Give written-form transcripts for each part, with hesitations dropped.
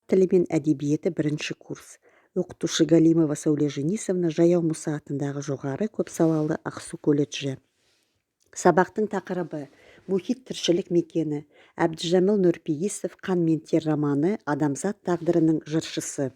тілі мен әдебиеті бірінші курс. Оқытушы Галимова Сәуле Женисовна, Жаяу Мұса атындағы жоғары көпсалалы Ақсу колледжі. Сабақтың тақырыбы мұхит тіршілік мекені. Әбдіжәміл Нұрпейісов «Қан мен тер» романы адамзат тағдырының жыршысы.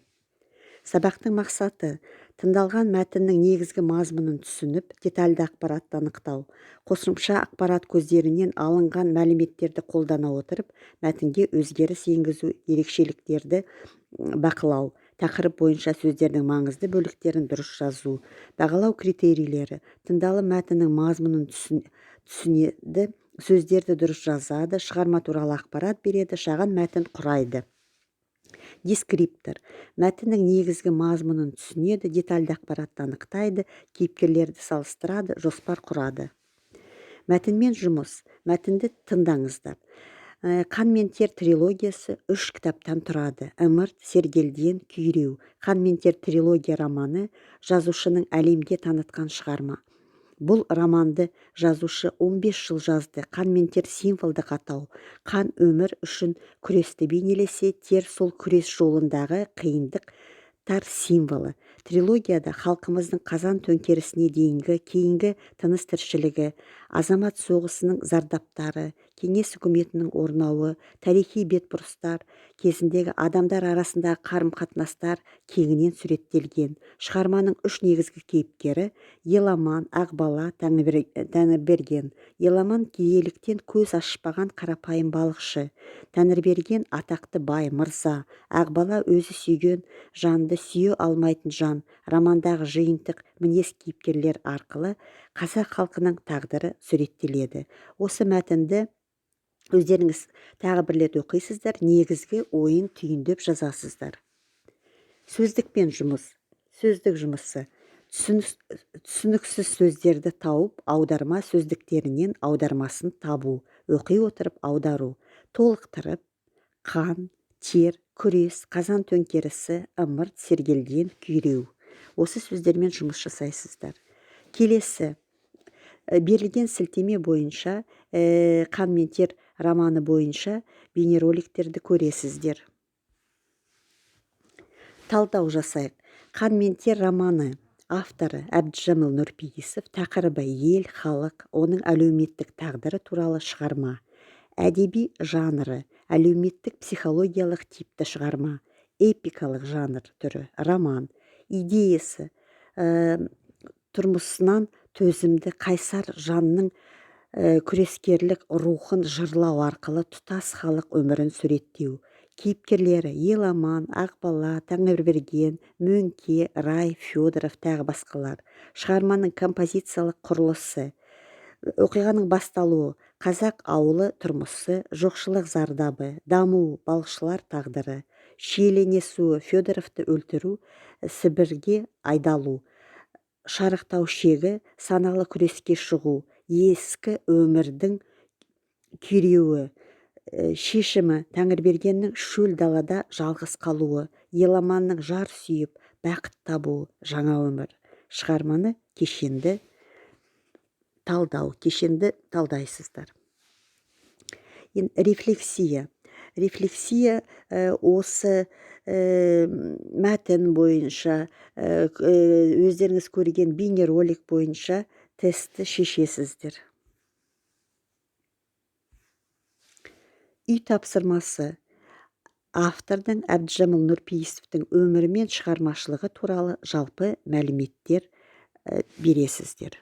Сабақтың мақсаты тыңдалған мәтіннің негізгі мазмұнын түсініп, детальді ақпаратты анықтау. Қосымша ақпарат көздерінен алынған мәліметтерді қолдана отырып, мәтінге өзгеріс енгізу, ерекшеліктерді бақылау. Тақырып бойынша сөздердің маңызды бөліктерін дұрыс жазу. Бағалау критерийлері: тыңдалым мәтіннің мазмұнын түсінеді, сөздерді дұрыс жазады, шығарма туралы ақпарат береді, шағын мәтін құрайды. Дескриптор: мәтіннің негізгі мазмұнын түсінеді, детальді ақпаратты анықтайды, кейіпкерлерді салыстырады, жоспар құрады. Мәтінмен жұмыс. Мәтінді тыңдаңыздар. «Қан мен тер» трилогиясы 3 кітаптан тұрады. «Ымырт», «Сергелден», «Күйреу». «Қан мен тер» трилогия романы жазушының әлемге танытқан шығарма. Бұл романды жазушы 15 жыл жазды. Қан мен тер символдық атау. Қан өмір үшін күресті бейнелесе, тер сол күрес жолындағы қиындықтар символы. Трилогияда халқымыздың қазан төңкерісіне кейінгі тыныс тіршілігі, азамат соғысының зардаптары, кеңес үкіметінің орнауы, тарихи бетбұрыстар кезіндегі адамдар арасындағы қарым-қатынастар кеңінен суреттелген. Шығарманың 3 негізгі кейіпкері Еламан, Ақбала, Тәңірберген. Еламан кедейліктен көз ашпаған қарапайым балықшы. Тәңірберген атақты бай мырза. Ақбала өзі сүйген жанды сүйе алмайтын жан. Романдағы жиынтық мінез кейіпкерлер арқылы қазақ халқының тағдыры суреттеледі. Осы мәтінді өздеріңіз тағы бір рет оқисыздар, негізгі ойын түйіндеп жазасыздар. Сөздікпен жұмыс. Сөздік жұмысы: түсініксіз сөздерді тауып, аударма сөздіктерінен аудармасын табу, оқи отырып аудару. Толықтырып: қан, тер, күрес, қазан төңкерісі, ымырт, сергелден, күйреу. Осы сөздермен жұмыс жасайсыздар. Келесі берілген сілтеме бойынша «Қан мен тер» романы бойынша бейнероликтерді көресіздер. Талдау жасайық. «Қан мен тер» романы авторы Әбдіжәміл Нұрпейісов. Тақырыбы ел, халық, оның әлеуметтік тағдыры туралы шығарма. Әдеби жанры әлеуметтік психологиялық типті шығарма. Эпикалық жанр түрі роман. Идеясы тұрмысынан төзімді қайсар жанның күрескерлік рухын жырлау арқылы тұтас халық өмірін суреттеу. Кейіпкерлері Еламан, Ақбала, Тәңірберген, Мөңке, Рай, Федоров тағы басқалар. Шығарманың композициялық құрылысы: оқиғаның басталуы, қазақ ауылы тұрмысы, жоқшылық зардабы, даму, балықшылар тағдыры, шиеленесуі, Федоровты өлтіру, Сібірге айдалу, шарықтау шегі, саналы күреске шығу, ескі өмірдің күйреуі, шешімі, Тәңірбергеннің шөл далада жалғыз қалуы, Еламанның жар сүйіп, бақыт табуы, жаңа өмір. Шығарманы кешенді талдайсыздар. Рефлексия. Рефлексия осы мәтін бойынша, өздеріңіз көрген бейнеролик бойынша тестті шешесіздер. Үй тапсырмасы. Автордың Әбдіжәміл Нұрпейісовтың өмірі мен шығармашылығы туралы жалпы мәліметтер бересіздер.